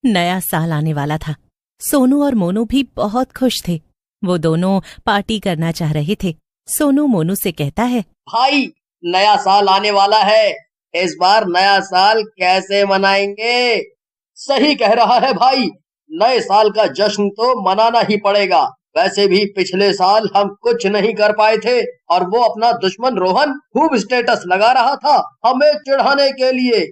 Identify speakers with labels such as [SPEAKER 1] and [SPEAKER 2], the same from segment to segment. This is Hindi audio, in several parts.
[SPEAKER 1] नया साल आने वाला था। सोनू और मोनू भी बहुत खुश थे। वो दोनों पार्टी करना चाह रहे थे। सोनू मोनू से कहता है,
[SPEAKER 2] भाई नया साल आने वाला है, इस बार नया साल कैसे मनाएंगे? सही कह रहा है भाई, नए साल का जश्न तो मनाना ही पड़ेगा। वैसे भी पिछले साल हम कुछ नहीं कर पाए थे और वो अपना दुश्मन रोहन खूब स्टेटस लगा रहा था हमें चिढ़ाने के लिए।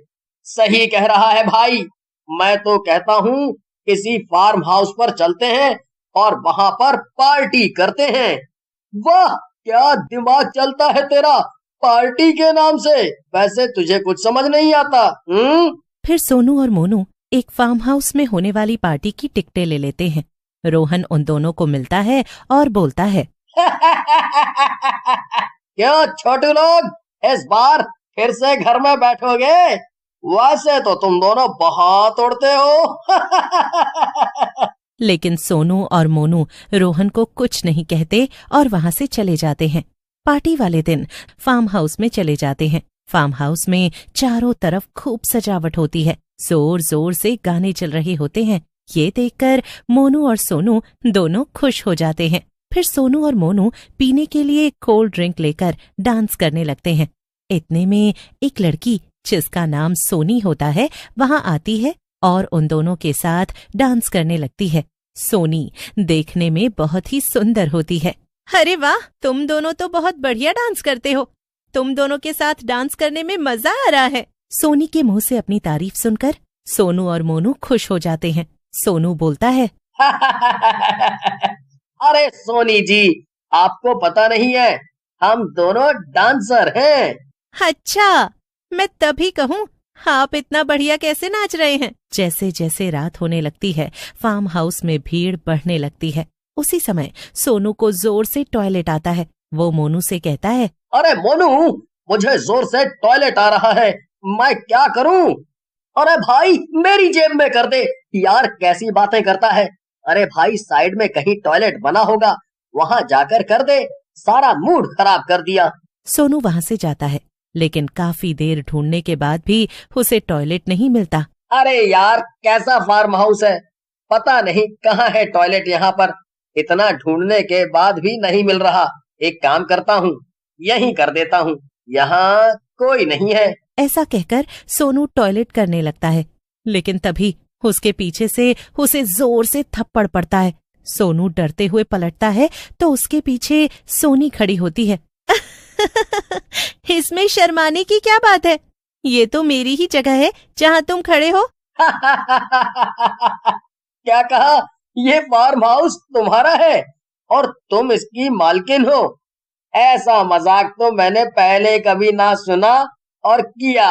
[SPEAKER 2] सही कह रहा है भाई, मैं तो कहता हूँ किसी फार्म हाउस पर चलते हैं और वहां पर पार्टी करते हैं। वाह, क्या दिमाग चलता है तेरा पार्टी के नाम से। वैसे तुझे कुछ समझ नहीं आता।
[SPEAKER 1] फिर सोनू और मोनू एक फार्म हाउस में होने वाली पार्टी की टिकटें ले लेते हैं। रोहन उन दोनों को मिलता है और बोलता है,
[SPEAKER 2] क्यों छोटू लोग, इस बार फिर से घर में बैठोगे? वैसे तो तुम दोनों बहुत उड़ते हो।
[SPEAKER 1] लेकिन सोनू और मोनू रोहन को कुछ नहीं कहते और वहां से चले जाते हैं। पार्टी वाले दिन फार्म हाउस में चले जाते हैं। फार्म हाउस में चारों तरफ खूब सजावट होती है। जोर जोर से गाने चल रहे होते हैं। ये देखकर मोनू और सोनू दोनों खुश हो जाते हैं। फिर सोनू और मोनू पीने के लिए कोल्ड ड्रिंक लेकर डांस करने लगते हैं। इतने में एक लड़की जिसका नाम सोनी होता है वहां आती है और उन दोनों के साथ डांस करने लगती है। सोनी देखने में बहुत ही सुंदर होती है। अरे वाह, तुम दोनों तो बहुत बढ़िया डांस करते हो। तुम दोनों के साथ डांस करने में मजा आ रहा है। सोनी के मुंह से अपनी तारीफ सुनकर सोनू और मोनू खुश हो जाते हैं। सोनू बोलता है,
[SPEAKER 2] अरे सोनी जी, आपको पता नहीं है, हम दोनों डांसर हैं।
[SPEAKER 1] अच्छा, मैं तभी कहूँ आप इतना बढ़िया कैसे नाच रहे हैं। जैसे जैसे रात होने लगती है, फार्म हाउस में भीड़ बढ़ने लगती है। उसी समय सोनू को जोर से टॉयलेट आता है। वो मोनू से कहता है,
[SPEAKER 2] अरे मोनू, मुझे जोर से टॉयलेट आ रहा है, मैं क्या करूं? अरे भाई मेरी जेब में कर दे। यार कैसी बातें करता है। अरे भाई साइड में कहीं टॉयलेट बना होगा, वहां जाकर कर दे। सारा मूड खराब कर दिया।
[SPEAKER 1] सोनू वहां से जाता है, लेकिन काफी देर ढूंढने के बाद भी उसे टॉयलेट नहीं मिलता।
[SPEAKER 2] अरे यार कैसा फार्म हाउस है, पता नहीं कहाँ है टॉयलेट यहाँ पर। इतना ढूंढने के बाद भी नहीं मिल रहा। एक काम करता हूँ, यहीं कर देता हूँ, यहाँ कोई नहीं है।
[SPEAKER 1] ऐसा कहकर सोनू टॉयलेट करने लगता है, लेकिन तभी उसके पीछे से उसे जोर से थप्पड़ पड़ता है। सोनू डरते हुए पलटता है तो उसके पीछे सोनी खड़ी होती है। इसमें शर्माने की क्या बात है? ये तो मेरी ही जगह है जहाँ तुम खड़े हो।
[SPEAKER 2] क्या कहा? ये फार्म हाउस तुम्हारा है और तुम इसकी मालकिन हो? ऐसा मजाक तो मैंने पहले कभी ना सुना और किया।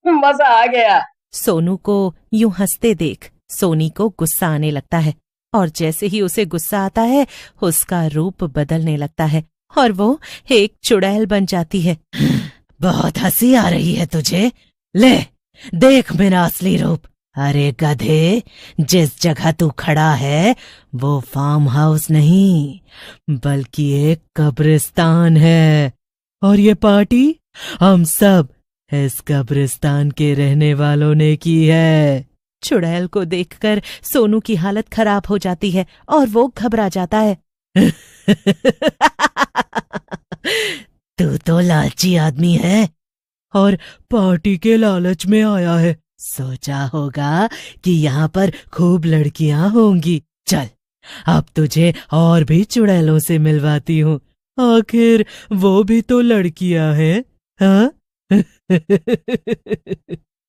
[SPEAKER 2] मजा आ गया।
[SPEAKER 1] सोनू को यूं हंसते देख सोनी को गुस्सा आने लगता है और जैसे ही उसे गुस्सा आता है उसका रूप बदलने लगता है और वो एक चुड़ैल बन जाती है। बहुत हंसी आ रही है तुझे? ले देख मेरा असली रूप। अरे गधे, जिस जगह तू खड़ा है वो फार्म हाउस नहीं बल्कि एक कब्रिस्तान है और ये पार्टी हम सब इस कब्रिस्तान के रहने वालों ने की है। चुड़ैल को देखकर सोनू की हालत खराब हो जाती है और वो घबरा जाता है। तू तो लालची आदमी है और पार्टी के लालच में आया है। सोचा होगा कि यहाँ पर खूब लड़कियां होंगी। चल अब तुझे और भी चुड़ैलों से मिलवाती हूँ, आखिर वो भी तो लड़कियां हैं, हाँ?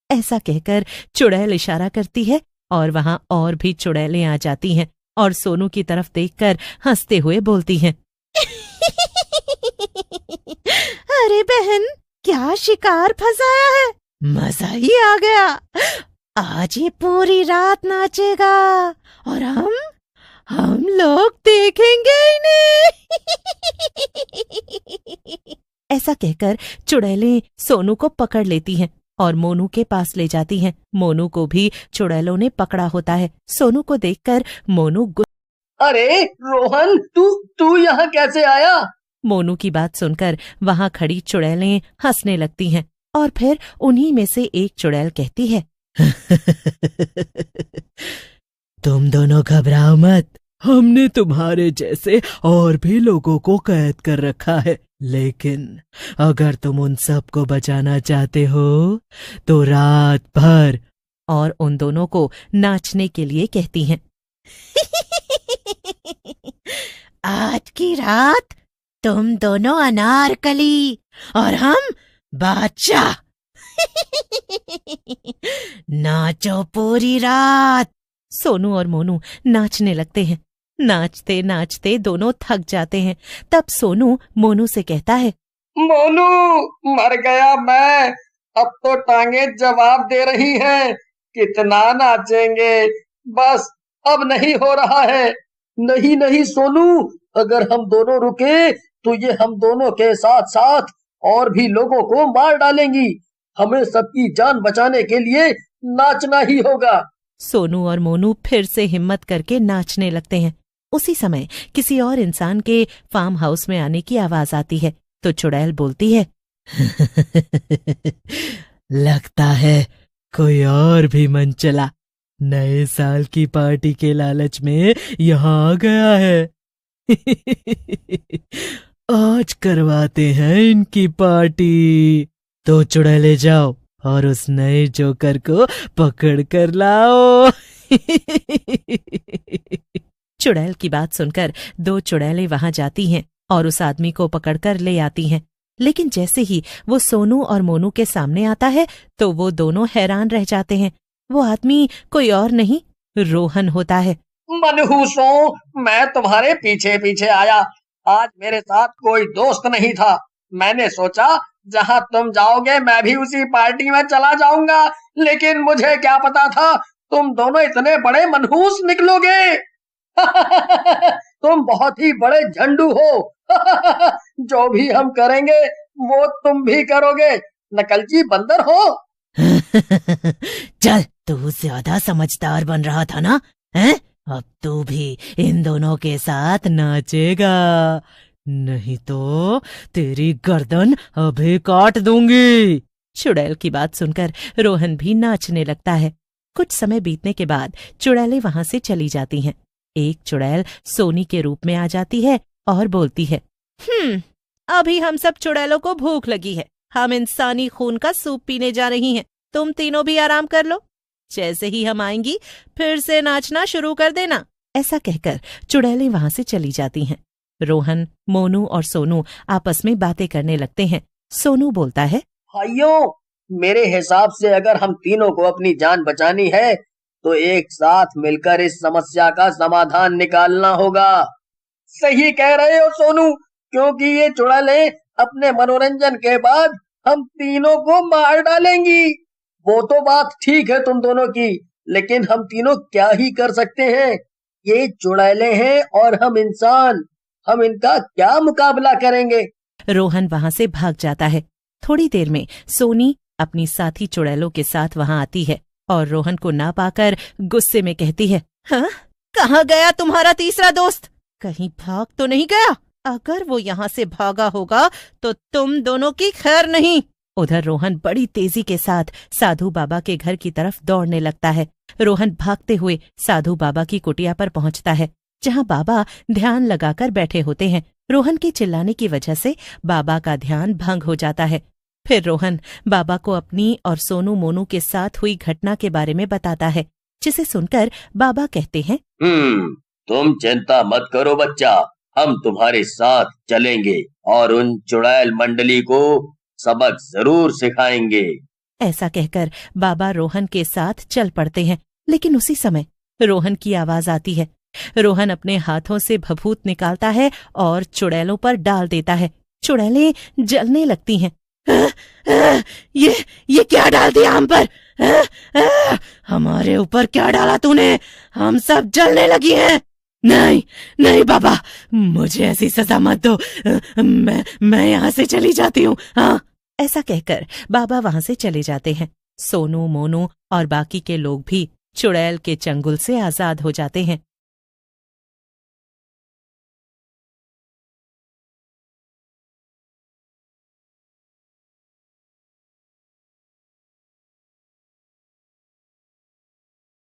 [SPEAKER 1] ऐसा कहकर चुड़ैल इशारा करती है और वहां और भी चुड़ैलें आ जाती हैं और सोनू की तरफ देखकर हंसते हुए बोलती हैं। अरे बहन, क्या शिकार फंसाया है, मजा ही आ गया। आज ये पूरी रात नाचेगा और हम लोग देखेंगे इन्हें। ऐसा कहकर चुड़ैलें सोनू को पकड़ लेती हैं और मोनू के पास ले जाती हैं। मोनू को भी चुड़ैलों ने पकड़ा होता है। सोनू को देखकर मोनू
[SPEAKER 2] अरे रोहन, तू यहाँ कैसे आया?
[SPEAKER 1] मोनू की बात सुनकर वहां खड़ी चुड़ैलें हंसने लगती हैं और फिर उन्हीं में से एक चुड़ैल कहती है,
[SPEAKER 3] तुम दोनों घबराओ मत, हमने तुम्हारे जैसे और भी लोगों को कैद कर रखा है, लेकिन अगर तुम उन सबको बचाना चाहते हो तो रात भर।
[SPEAKER 1] और उन दोनों को नाचने के लिए कहती हैं।
[SPEAKER 3] आज की रात तुम दोनों अनारकली और हम बादशाह। नाचो पूरी रात।
[SPEAKER 1] सोनू और मोनू नाचने लगते हैं। नाचते नाचते दोनों थक जाते हैं। तब सोनू मोनू से कहता है,
[SPEAKER 2] मोनू, मर गया मैं, अब तो टांगे जवाब दे रही हैं। कितना नाचेंगे, बस अब नहीं हो रहा है। नहीं नहीं सोनू, अगर हम दोनों रुके तो ये हम दोनों के साथ साथ और भी लोगों को मार डालेंगी। हमें सबकी जान बचाने के लिए नाचना ही होगा।
[SPEAKER 1] सोनू और मोनू फिर से हिम्मत करके नाचने लगते हैं। उसी समय किसी और इंसान के फार्म हाउस में आने की आवाज आती है तो चुड़ैल बोलती है,
[SPEAKER 3] लगता है कोई और भी मन चला नए साल की पार्टी के लालच में यहाँ आ गया है। आज करवाते हैं इनकी पार्टी। तो चुड़ैले जाओ और उस नए जोकर को पकड़ कर लाओ।
[SPEAKER 1] चुड़ैल की बात सुनकर दो चुड़ैलें वहां जाती हैं और उस आदमी को पकड़कर ले आती हैं। लेकिन जैसे ही वो सोनू और मोनू के सामने आता है तो वो दोनों हैरान रह जाते हैं। वो आदमी कोई और नहीं, रोहन होता है।
[SPEAKER 2] मनहूसों, मैं तुम्हारे पीछे पीछे आया। आज मेरे साथ कोई दोस्त नहीं था। मैंने सोचा जहां तुम जाओगे मैं भी उसी पार्टी में चला जाऊंगा, लेकिन मुझे क्या पता था तुम दोनों इतने बड़े मनहूस निकलोगे। तुम बहुत ही बड़े झंडू हो। जो भी हम करेंगे वो तुम भी करोगे। नकलची बंदर हो।
[SPEAKER 3] चल, तू ज्यादा समझदार बन रहा था ना, हैं? अब तू भी इन दोनों के साथ नाचेगा, नहीं तो तेरी गर्दन अभी काट दूंगी।
[SPEAKER 1] चुड़ैल की बात सुनकर रोहन भी नाचने लगता है। कुछ समय बीतने के बाद चुड़ैलें वहां से चली जाती हैं। एक चुड़ैल सोनी के रूप में आ जाती है और बोलती है, अभी हम सब चुड़ैलों को भूख लगी है। हम इंसानी खून का सूप पीने जा रही हैं। तुम तीनों भी आराम कर लो। जैसे ही हम आएंगी फिर से नाचना शुरू कर देना। ऐसा कहकर चुड़ैलें वहां से चली जाती हैं। रोहन, मोनू और सोनू आपस में बातें करने लगते हैं। सोनू बोलता है,
[SPEAKER 2] भाइयों, मेरे हिसाब से अगर हम तीनों को अपनी जान बचानी है तो एक साथ मिलकर इस समस्या का समाधान निकालना होगा। सही कह रहे हो सोनू, क्योंकि ये चुड़ैलें अपने मनोरंजन के बाद हम तीनों को मार डालेंगी। वो तो बात ठीक है तुम दोनों की, लेकिन हम तीनों क्या ही कर सकते हैं। ये चुड़ैलें हैं और हम इंसान, हम इनका क्या मुकाबला करेंगे।
[SPEAKER 1] रोहन वहां से भाग जाता है। थोड़ी देर में सोनी अपनी साथी चुड़ैलों के साथ वहां आती है और रोहन को ना पाकर गुस्से में कहती है, हाँ? कहाँ गया तुम्हारा तीसरा दोस्त? कहीं भाग तो नहीं गया? अगर वो यहाँ से भागा होगा तो तुम दोनों की खैर नहीं। उधर रोहन बड़ी तेजी के साथ साधु बाबा के घर की तरफ दौड़ने लगता है। रोहन भागते हुए साधु बाबा की कुटिया पर पहुंचता है, जहां बाबा ध्यान लगाकर बैठे होते हैं। रोहन के चिल्लाने की वजह से बाबा का ध्यान भंग हो जाता है। फिर रोहन बाबा को अपनी और सोनू मोनू के साथ हुई घटना के बारे में बताता है, जिसे सुनकर बाबा कहते हैं,
[SPEAKER 2] तुम चिंता मत करो बच्चा, हम तुम्हारे साथ चलेंगे और उन चुड़ैल मंडली को सबक जरूर सिखाएंगे।
[SPEAKER 1] ऐसा कहकर बाबा रोहन के साथ चल पड़ते हैं। लेकिन उसी समय रोहन की आवाज आती है। रोहन अपने हाथों से भभूत निकालता है और चुड़ैलों पर डाल देता है। चुड़ैलें जलने लगती हैं।
[SPEAKER 3] ये क्या डाल दिया हम पर? हमारे ऊपर क्या डाला तूने? हम सब जलने लगी हैं। नहीं नहीं बाबा, मुझे ऐसी सजा मत दो। मैं यहाँ से चली जाती हूँ। हाँ।
[SPEAKER 1] ऐसा कहकर बाबा वहां से चले जाते हैं। सोनू, मोनू और बाकी के लोग भी चुड़ैल के चंगुल से आजाद हो जाते हैं।